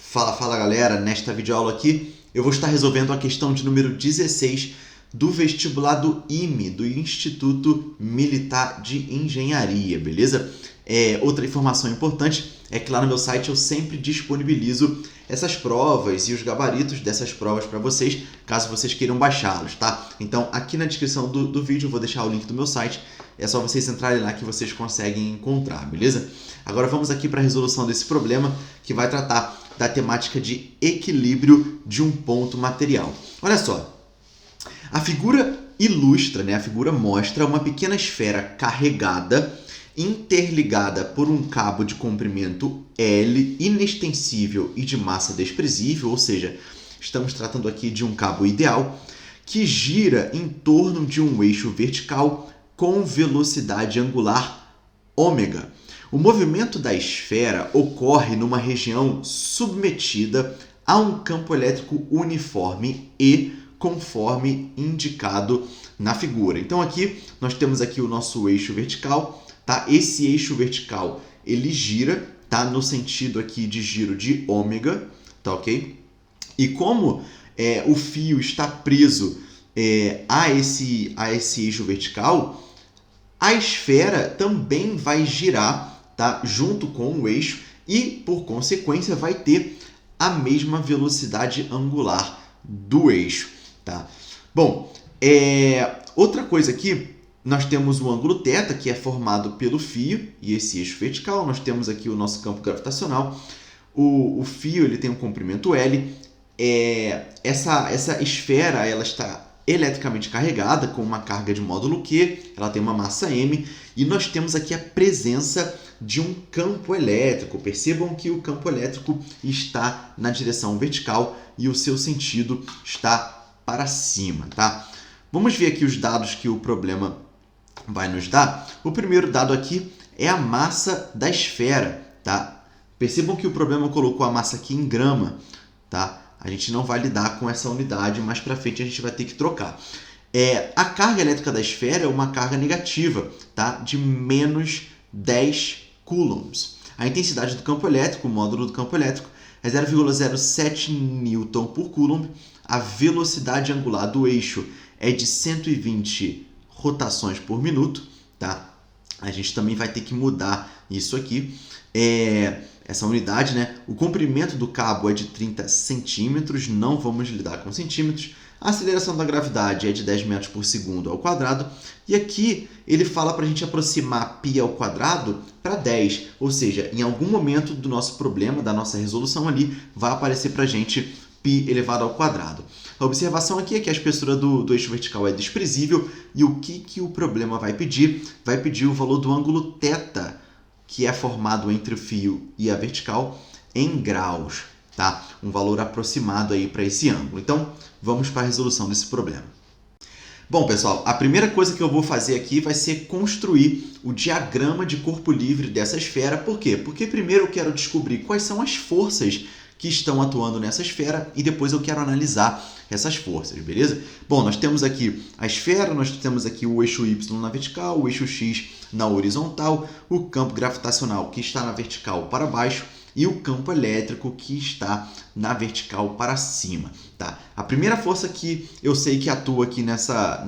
Fala galera, nesta videoaula aqui eu vou estar resolvendo a questão de número 16 do vestibular do IME, do Instituto Militar de Engenharia, beleza? Outra informação importante é que lá no meu site eu sempre disponibilizo essas provas e os gabaritos dessas provas para vocês, caso vocês queiram baixá-los, tá? Então aqui na descrição do vídeo eu vou deixar o link do meu site, é só vocês entrarem lá que vocês conseguem encontrar, beleza? Agora vamos aqui para a resolução desse problema que vai tratar da temática de equilíbrio de um ponto material. Olha só, a figura ilustra, a figura mostra uma pequena esfera carregada, interligada por um cabo de comprimento L, inextensível e de massa desprezível, ou seja, estamos tratando aqui de um cabo ideal, que gira em torno de um eixo vertical com velocidade angular ômega. O movimento da esfera ocorre numa região submetida a um campo elétrico uniforme e conforme indicado na figura. Então aqui nós temos aqui o nosso eixo vertical, tá? Esse eixo vertical ele gira, tá? No sentido aqui de giro de ômega, tá ok? E como o fio está preso a esse eixo vertical, a esfera também vai girar, tá, junto com o eixo e, por consequência, vai ter a mesma velocidade angular do eixo. Tá? Bom, outra coisa aqui, nós temos o ângulo θ, que é formado pelo fio e esse eixo vertical. Nós temos aqui o nosso campo gravitacional. O fio ele tem um comprimento L. Essa esfera ela está eletricamente carregada com uma carga de módulo Q, ela tem uma massa M, e nós temos aqui a presença de um campo elétrico. Percebam que o campo elétrico está na direção vertical e o seu sentido está para cima, tá? Vamos ver aqui os dados que o problema vai nos dar. O primeiro dado aqui é a massa da esfera, tá? Percebam que o problema colocou a massa aqui em grama, tá? A gente não vai lidar com essa unidade, mais para frente a gente vai ter que trocar. A carga elétrica da esfera é uma carga negativa, tá? De menos 10 coulombs. A intensidade do campo elétrico, o módulo do campo elétrico, é 0,07 newton por coulomb. A velocidade angular do eixo é de 120 rotações por minuto, tá? A gente também vai ter que mudar isso aqui. Essa unidade, O comprimento do cabo é de 30 centímetros, não vamos lidar com centímetros. A aceleração da gravidade é de 10 metros por segundo ao quadrado. E aqui ele fala para a gente aproximar π ao quadrado para 10. Ou seja, em algum momento do nosso problema, da nossa resolução ali, vai aparecer para a gente π elevado ao quadrado. A observação aqui é que a espessura do eixo vertical é desprezível. E o que o problema vai pedir? Vai pedir o valor do ângulo θ, que é formado entre o fio e a vertical, em graus, tá? Um valor aproximado aí para esse ângulo. Então, vamos para a resolução desse problema. Bom, pessoal, a primeira coisa que eu vou fazer aqui vai ser construir o diagrama de corpo livre dessa esfera. Por quê? Porque primeiro eu quero descobrir quais são as forças que estão atuando nessa esfera e depois eu quero analisar essas forças, beleza? Bom, nós temos aqui a esfera, nós temos aqui o eixo Y na vertical, o eixo X na horizontal, o campo gravitacional que está na vertical para baixo e o campo elétrico que está na vertical para cima, tá? A primeira força que eu sei que atua aqui nessa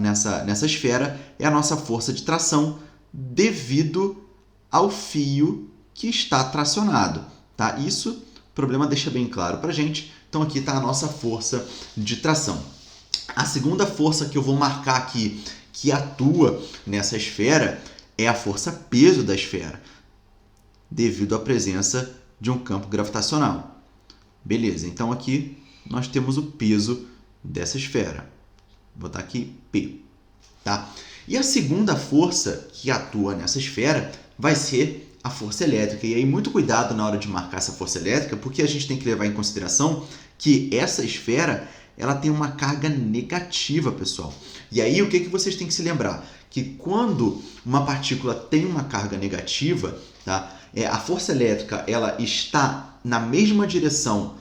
esfera é a nossa força de tração devido ao fio que está tracionado, tá? Isso o problema deixa bem claro para a gente. Então aqui está a nossa força de tração. A segunda força que eu vou marcar aqui, que atua nessa esfera, é a força peso da esfera, devido à presença de um campo gravitacional. Beleza, então aqui nós temos o peso dessa esfera. Vou botar aqui P. Tá? E a segunda força que atua nessa esfera vai ser a força elétrica. E aí, muito cuidado na hora de marcar essa força elétrica, porque a gente tem que levar em consideração que essa esfera ela tem uma carga negativa, pessoal. E aí, o que vocês têm que se lembrar? Que quando uma partícula tem uma carga negativa, tá? A força elétrica ela está na mesma direção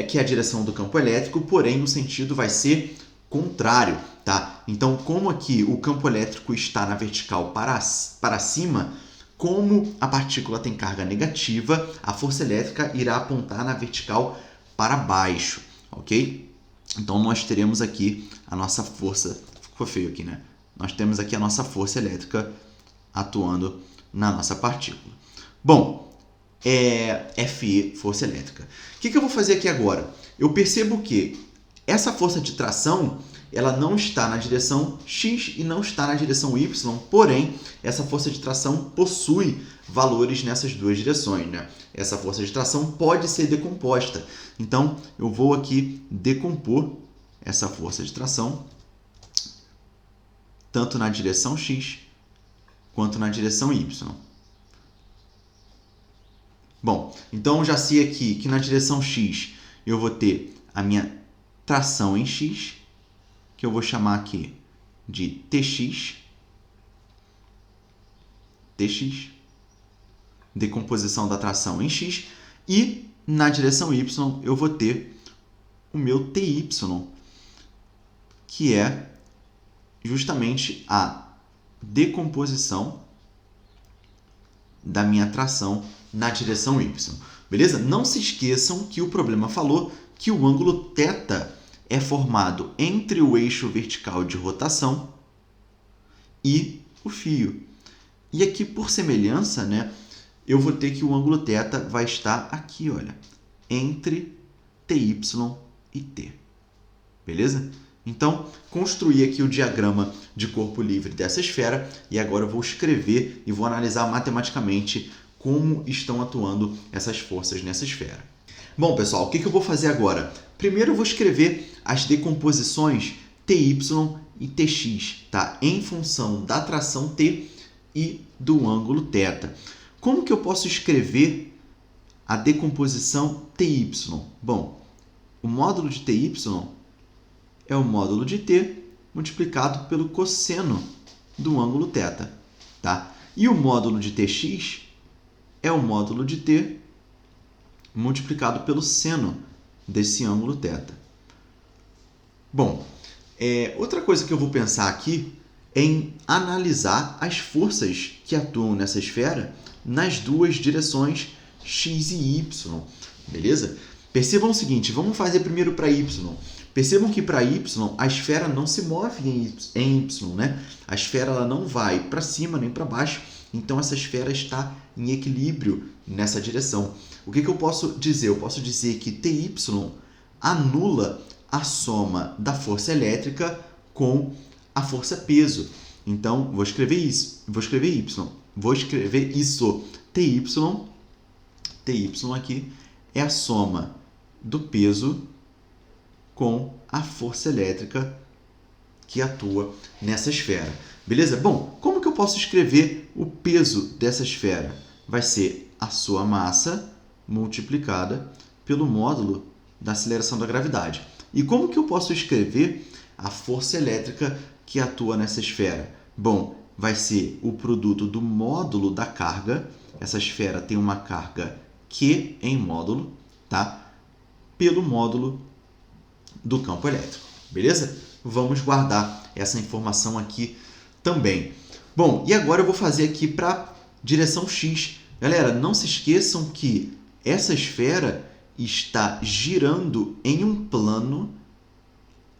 que a direção do campo elétrico, porém o sentido vai ser contrário, tá? Então, como aqui o campo elétrico está na vertical para cima, Como a partícula tem carga negativa, a força elétrica irá apontar na vertical para baixo, ok? Então, nós teremos aqui a nossa força... Ficou feio aqui, né? Nós temos aqui a nossa força elétrica atuando na nossa partícula. Bom, Fe, força elétrica. O que eu vou fazer aqui agora? Eu percebo que essa força de tração, ela não está na direção X e não está na direção Y, porém, essa força de tração possui valores nessas duas direções, né? Essa força de tração pode ser decomposta. Então, eu vou aqui decompor essa força de tração tanto na direção X quanto na direção Y. Bom, então eu já sei aqui que na direção X eu vou ter a minha tração em X, que eu vou chamar aqui de TX, decomposição da tração em X, e na direção Y eu vou ter o meu TY, que é justamente a decomposição da minha tração na direção Y. Beleza? Não se esqueçam que o problema falou que o ângulo θ é formado entre o eixo vertical de rotação e o fio. E aqui, por semelhança, né, eu vou ter que o ângulo θ vai estar aqui, olha, entre TY e T. Beleza? Então, construí aqui o diagrama de corpo livre dessa esfera e agora eu vou escrever e vou analisar matematicamente como estão atuando essas forças nessa esfera. Bom, pessoal, o que eu vou fazer agora? Primeiro eu vou escrever as decomposições TY e TX, tá? Em função da tração T e do ângulo θ. Como que eu posso escrever a decomposição TY? Bom, o módulo de TY é o módulo de T multiplicado pelo cosseno do ângulo θ, tá? E o módulo de TX é o módulo de T multiplicado pelo seno desse ângulo θ. Bom, outra coisa que eu vou pensar aqui é em analisar as forças que atuam nessa esfera nas duas direções X e Y, beleza? Percebam o seguinte, vamos fazer primeiro para Y. Percebam que para Y a esfera não se move em Y, né? A esfera ela não vai para cima nem para baixo, então essa esfera está em equilíbrio nessa direção. O que eu posso dizer? Eu posso dizer que TY anula a soma da força elétrica com a força peso. Então, vou escrever isso. Vou escrever Y. Vou escrever isso. TY aqui é a soma do peso com a força elétrica que atua nessa esfera. Beleza? Bom, como que eu posso escrever o peso dessa esfera? Vai ser a sua massa multiplicada pelo módulo da aceleração da gravidade. E como que eu posso escrever a força elétrica que atua nessa esfera? Bom, vai ser o produto do módulo da carga. Essa esfera tem uma carga Q em módulo, tá? Pelo módulo do campo elétrico. Beleza? Vamos guardar essa informação aqui também. Bom, e agora eu vou fazer aqui para direção X. Galera, não se esqueçam que essa esfera está girando em um plano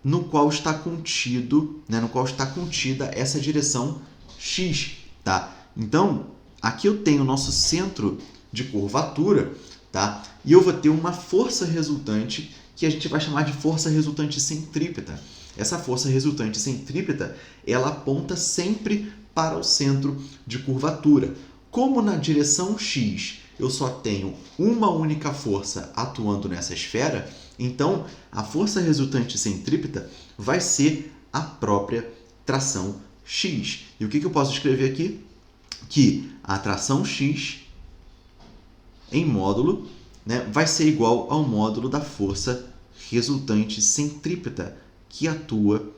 no qual está contido, né, no qual está contida essa direção X, tá? Então, aqui eu tenho o nosso centro de curvatura, tá? E eu vou ter uma força resultante que a gente vai chamar de força resultante centrípeta. Essa força resultante centrípeta, ela aponta sempre para o centro de curvatura. Como na direção X eu só tenho uma única força atuando nessa esfera, então a força resultante centrípeta vai ser a própria tração X. E o que eu posso escrever aqui? Que a tração X em módulo, né, vai ser igual ao módulo da força resultante centrípeta que atua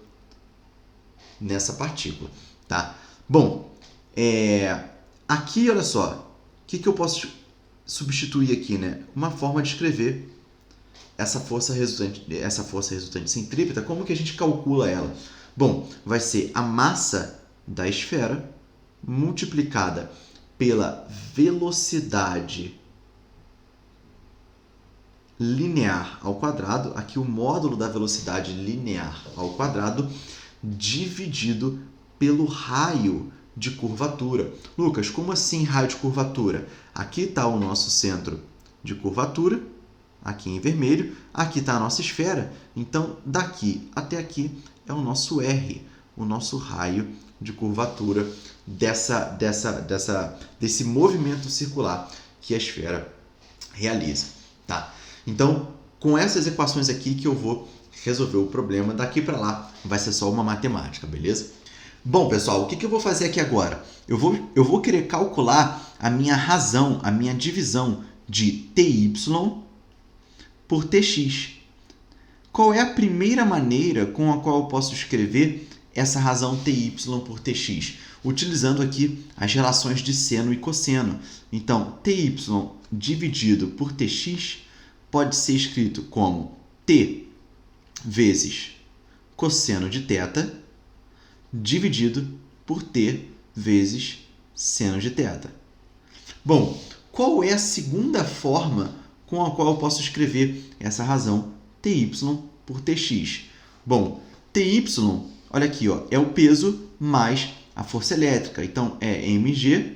nessa partícula, tá? Bom, aqui, olha só, o que eu posso substituir aqui, né? Uma forma de escrever essa força resultante centrípeta, como que a gente calcula ela? Bom, vai ser a massa da esfera multiplicada pela velocidade linear ao quadrado, aqui o módulo da velocidade linear ao quadrado, dividido pelo raio de curvatura. Lucas, como assim raio de curvatura? Aqui está o nosso centro de curvatura, aqui em vermelho, aqui está a nossa esfera, então daqui até aqui é o nosso R, o nosso raio de curvatura desse movimento circular que a esfera realiza. Tá? Então, com essas equações aqui que eu vou resolver o problema, daqui para lá vai ser só uma matemática, beleza? Bom, pessoal, o que eu vou fazer aqui agora? Eu vou querer calcular a minha razão, a minha divisão de TY por TX. Qual é a primeira maneira com a qual eu posso escrever essa razão TY por TX? Utilizando aqui as relações de seno e cosseno. Então, TY dividido por TX pode ser escrito como T vezes cosseno de θ dividido por T vezes seno de θ. Bom, qual é a segunda forma com a qual eu posso escrever essa razão TY por TX? Bom, TY, olha aqui, ó, é o peso mais a força elétrica. Então, é mg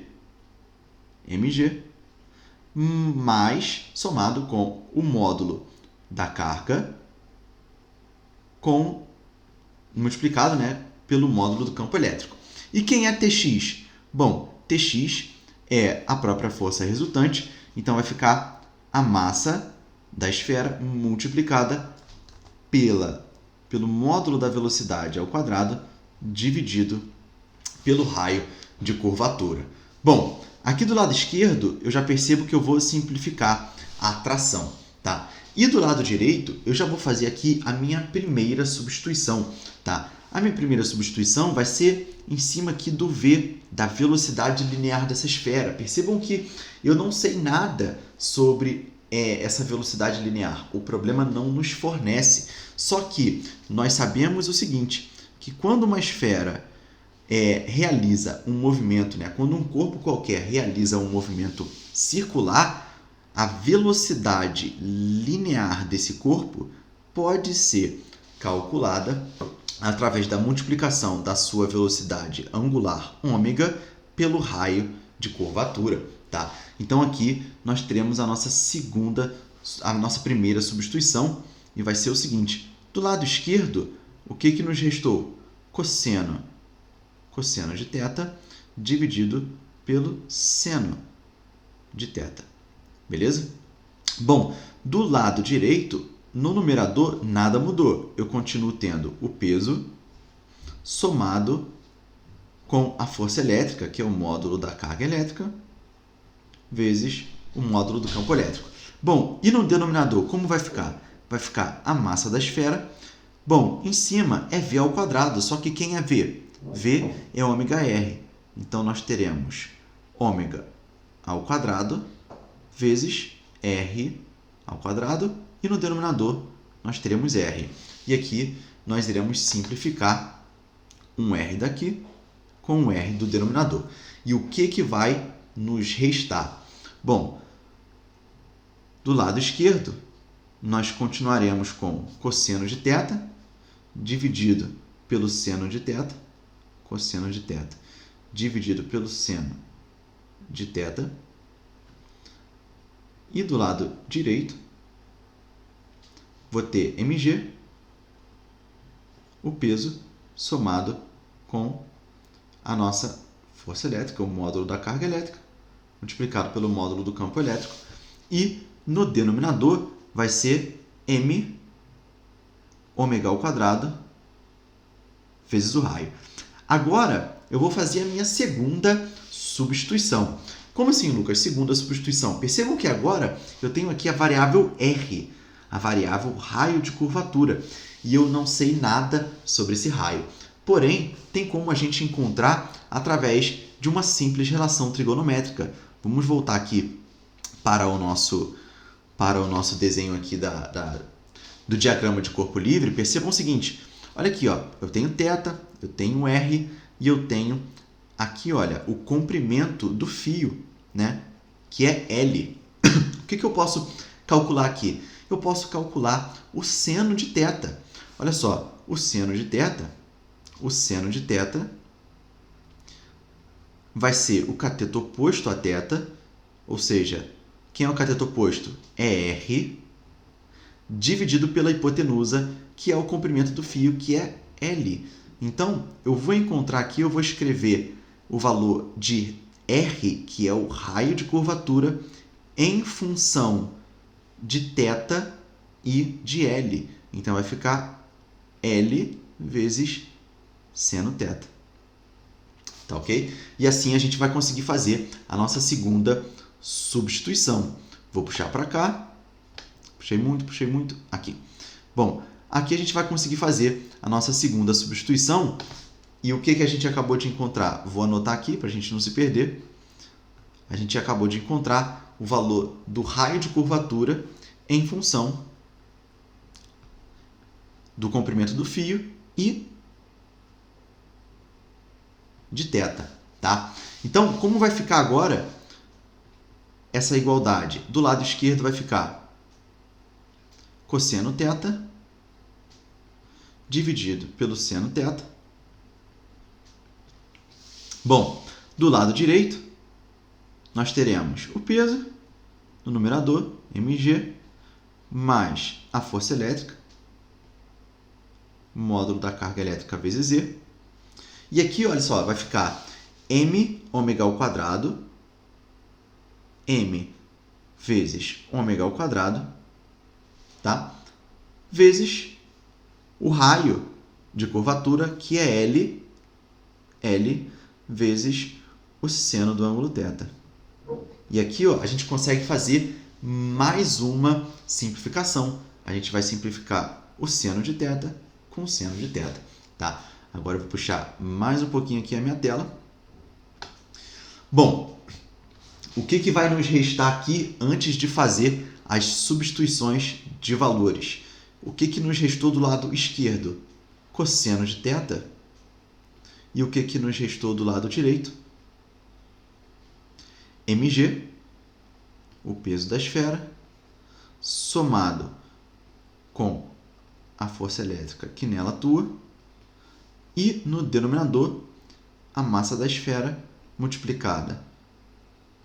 mais somado com o módulo da carga multiplicado, né, pelo módulo do campo elétrico. E quem é TX? Bom, TX é a própria força resultante, então vai ficar a massa da esfera multiplicada pelo módulo da velocidade ao quadrado dividido pelo raio de curvatura. Bom, aqui do lado esquerdo eu já percebo que eu vou simplificar a tração, tá? E do lado direito eu já vou fazer aqui a minha primeira substituição, tá? A minha primeira substituição vai ser em cima aqui do V, da velocidade linear dessa esfera. Percebam que eu não sei nada sobre essa velocidade linear. O problema não nos fornece. Só que nós sabemos o seguinte, que quando uma esfera realiza um movimento, né? Quando um corpo qualquer realiza um movimento circular, a velocidade linear desse corpo pode ser calculada através da multiplicação da sua velocidade angular ômega pelo raio de curvatura, tá? Então aqui nós teremos a nossa primeira substituição e vai ser o seguinte: do lado esquerdo, o que nos restou? Cosseno de θ dividido pelo seno de θ. Beleza? Bom, do lado direito, no numerador nada mudou. Eu continuo tendo o peso somado com a força elétrica, que é o módulo da carga elétrica, vezes o módulo do campo elétrico. Bom, e no denominador, como vai ficar? Vai ficar a massa da esfera. Bom, em cima é V ao quadrado, só que quem é V? V é ômega-r. Então, nós teremos ômega ao quadrado vezes R ao quadrado, e no denominador nós teremos R. E aqui nós iremos simplificar um R daqui com um R do denominador. E o que vai nos restar? Bom, do lado esquerdo, nós continuaremos com cosseno de θ dividido pelo seno de θ, cosseno de θ dividido pelo seno de θ. E do lado direito, vou ter mg, o peso, somado com a nossa força elétrica, o módulo da carga elétrica, multiplicado pelo módulo do campo elétrico. E no denominador vai ser m ômega ao quadrado vezes o raio. Agora, eu vou fazer a minha segunda substituição. Como assim, Lucas? Segunda substituição. Percebam que agora eu tenho aqui a variável R, a variável raio de curvatura, e eu não sei nada sobre esse raio. Porém, tem como a gente encontrar através de uma simples relação trigonométrica. Vamos voltar aqui para o nosso desenho aqui do diagrama de corpo livre. Percebam o seguinte, olha aqui, ó, eu tenho θ, eu tenho R e eu tenho aqui, olha, o comprimento do fio, né? Que é L. O que eu posso calcular aqui? Eu posso calcular o seno de θ. Olha só, o seno de θ vai ser o cateto oposto a θ, ou seja, quem é o cateto oposto? É R, dividido pela hipotenusa, que é o comprimento do fio, que é L. Então, eu vou encontrar aqui, eu vou escrever o valor de R, que é o raio de curvatura, em função de θ e de L. Então, vai ficar L vezes seno θ. Tá ok? E assim a gente vai conseguir fazer a nossa segunda substituição. Vou puxar para cá. Puxei muito. Aqui. Bom, aqui a gente vai conseguir fazer a nossa segunda substituição. E o que a gente acabou de encontrar? Vou anotar aqui para a gente não se perder. A gente acabou de encontrar o valor do raio de curvatura em função do comprimento do fio e de θ, tá? Então, como vai ficar agora essa igualdade? Do lado esquerdo vai ficar cosseno θ dividido pelo seno θ. Bom, do lado direito, nós teremos o peso no numerador, mg, mais a força elétrica, módulo da carga elétrica vezes E. E aqui, olha só, vai ficar m ômega ao quadrado, m vezes ômega ao quadrado, tá? Vezes o raio de curvatura, que é L vezes o seno do ângulo θ. E aqui, ó, a gente consegue fazer mais uma simplificação. A gente vai simplificar o seno de θ com o seno de θ, tá? Agora eu vou puxar mais um pouquinho aqui a minha tela. Bom, o que vai nos restar aqui antes de fazer as substituições de valores? O que nos restou do lado esquerdo? Cosseno de θ. E o que nos restou do lado direito? mg, o peso da esfera, somado com a força elétrica que nela atua, e no denominador, a massa da esfera multiplicada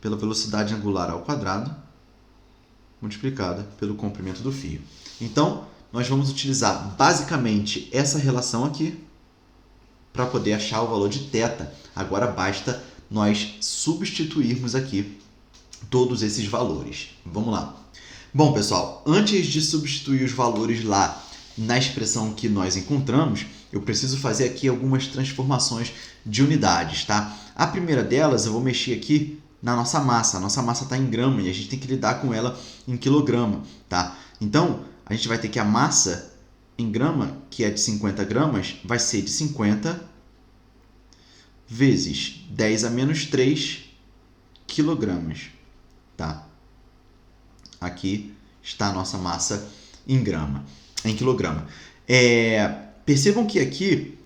pela velocidade angular ao quadrado, multiplicada pelo comprimento do fio. Então, nós vamos utilizar basicamente essa relação aqui para poder achar o valor de θ. Agora basta nós substituirmos aqui todos esses valores. Vamos lá. Bom, pessoal, antes de substituir os valores lá na expressão que nós encontramos, eu preciso fazer aqui algumas transformações de unidades, tá? A primeira delas, eu vou mexer aqui na nossa massa. A nossa massa está em grama e a gente tem que lidar com ela em quilograma, tá? Então, a gente vai ter que a massa em grama, que é de 50 gramas, vai ser de 50 vezes 10 a menos 3 quilogramas, tá? Aqui está a nossa massa em grama, em quilograma. Percebam que aqui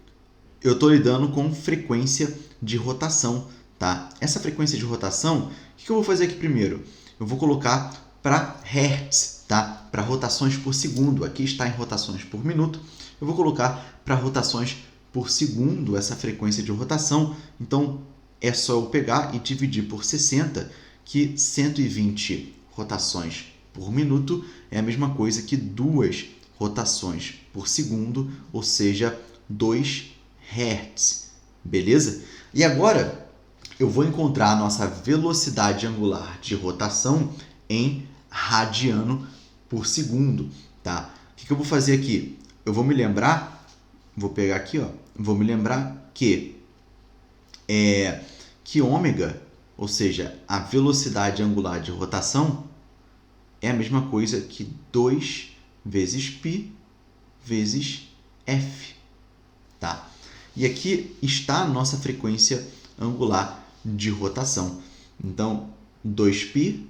eu estou lidando com frequência de rotação, tá? Essa frequência de rotação, o que eu vou fazer aqui primeiro? Eu vou colocar para Hertz, tá? Para rotações por segundo. Aqui está em rotações por minuto. Eu vou colocar para rotações por segundo essa frequência de rotação. Então, é só eu pegar e dividir por 60, que 120 rotações por minuto é a mesma coisa que 2 rotações por segundo, ou seja, 2 Hz. Beleza? E agora, eu vou encontrar a nossa velocidade angular de rotação em radiano por segundo, tá? O que eu vou fazer aqui? Eu vou me lembrar, vou pegar aqui, ó, vou me lembrar que ômega, ou seja, a velocidade angular de rotação, é a mesma coisa que 2 vezes π vezes f, tá? E aqui está a nossa frequência angular de rotação. Então, 2π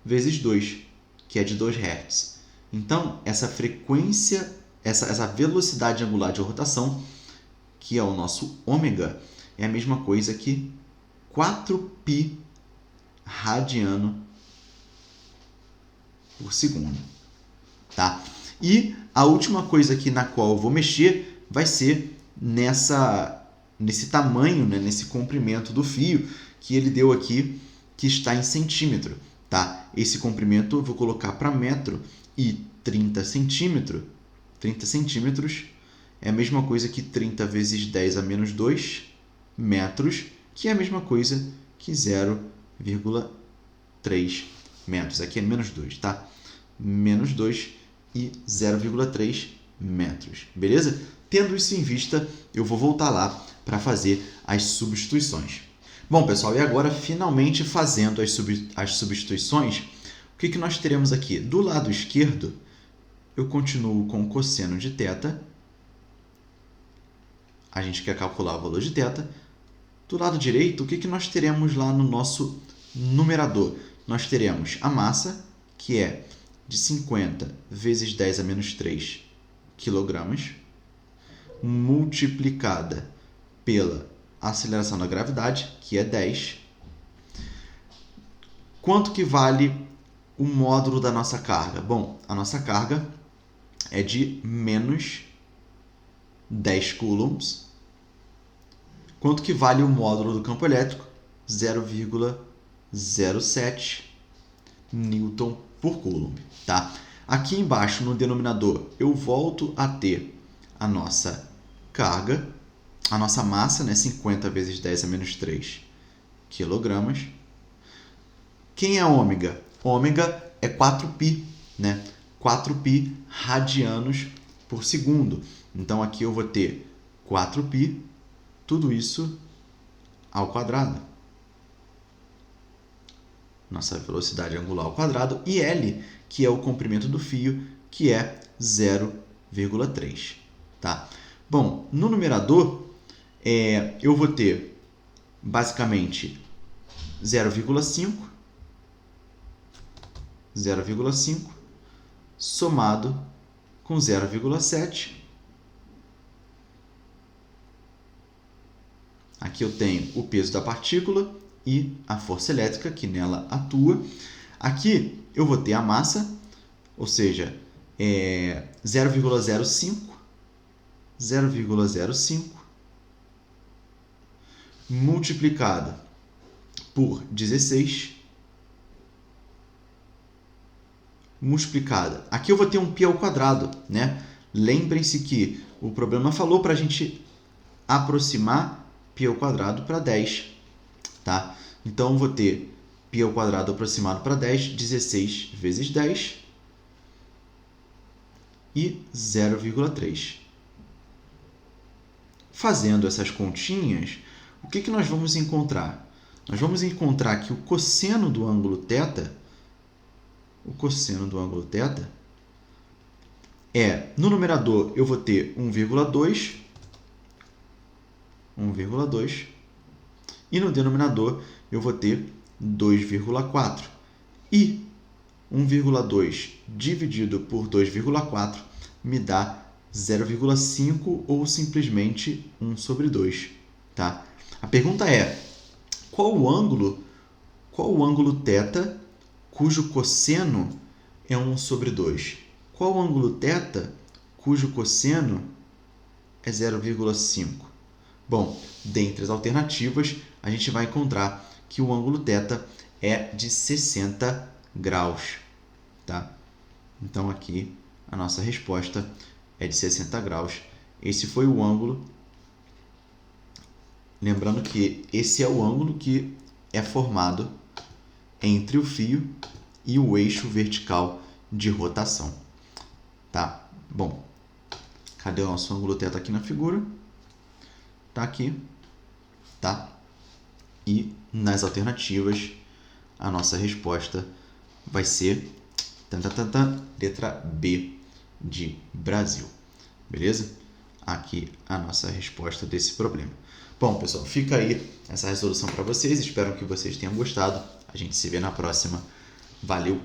vezes 2, que é de 2 Hz. Então, essa frequência, essa velocidade angular de rotação, que é o nosso ômega, é a mesma coisa que 4π radiano por segundo, tá? E a última coisa aqui na qual eu vou mexer vai ser nesse tamanho, né, nesse comprimento do fio que ele deu aqui, que está em centímetro, tá? Esse comprimento eu vou colocar para metro e 30 centímetros é a mesma coisa que 30 vezes 10 a menos 2 metros, que é a mesma coisa que 0,3 metros. Aqui é menos 2, tá? Menos 2 e 0,3 metros, beleza? Tendo isso em vista, eu vou voltar lá para fazer as substituições. Bom, pessoal, e agora finalmente fazendo as substituições, o que nós teremos aqui? Do lado esquerdo, eu continuo com o cosseno de θ. A gente quer calcular o valor de θ. Do lado direito, o que nós teremos lá no nosso numerador? Nós teremos a massa, que é de 50 vezes 10 a menos 3 quilogramas, multiplicada pela aceleração da gravidade, que é 10. Quanto que vale o módulo da nossa carga? Bom, a nossa carga é de menos 10 coulombs. Quanto que vale o módulo do campo elétrico? 0,07 Newton por Coulomb, tá? Aqui embaixo, no denominador, eu volto a ter a nossa carga, a nossa massa, né? 50 vezes 10 a menos 3 quilogramas. Quem é ômega? Ômega é 4π, né? 4π radianos por segundo. Então, aqui eu vou ter 4π, tudo isso ao quadrado. Nossa velocidade angular ao quadrado. E L, que é o comprimento do fio, que é 0,3. Tá? Bom, no numerador, eu vou ter basicamente 0,5 somado com 0,7. Aqui eu tenho o peso da partícula e a força elétrica que nela atua. Aqui eu vou ter a massa, ou seja, 0,05 multiplicada por 16 multiplicada. Aqui eu vou ter um π ao quadrado, né? Lembrem-se que o problema falou para a gente aproximar π ao quadrado para 10, tá? Então eu vou ter π ao quadrado aproximado para 10, 16 vezes 10 e 0,3. Fazendo essas continhas, o que nós vamos encontrar? Nós vamos encontrar que o cosseno do ângulo θ, no numerador eu vou ter 1,2 e no denominador eu vou ter 2,4. E 1,2 dividido por 2,4 me dá 0,5 ou simplesmente 1 sobre 2. Tá? A pergunta é, qual o ângulo θ cujo cosseno é 1 sobre 2? Qual o ângulo θ cujo cosseno é 0,5? Bom, dentre as alternativas, a gente vai encontrar que o ângulo θ é de 60 graus. Tá? Então, aqui a nossa resposta é de 60 graus. Esse foi o ângulo. Lembrando que esse é o ângulo que é formado entre o fio e o eixo vertical de rotação. Tá? Bom, cadê o nosso ângulo θ aqui na figura? Tá aqui, tá? E nas alternativas, a nossa resposta vai ser letra B de Brasil. Beleza? Aqui a nossa resposta desse problema. Bom, pessoal, fica aí essa resolução para vocês. Espero que vocês tenham gostado. A gente se vê na próxima. Valeu!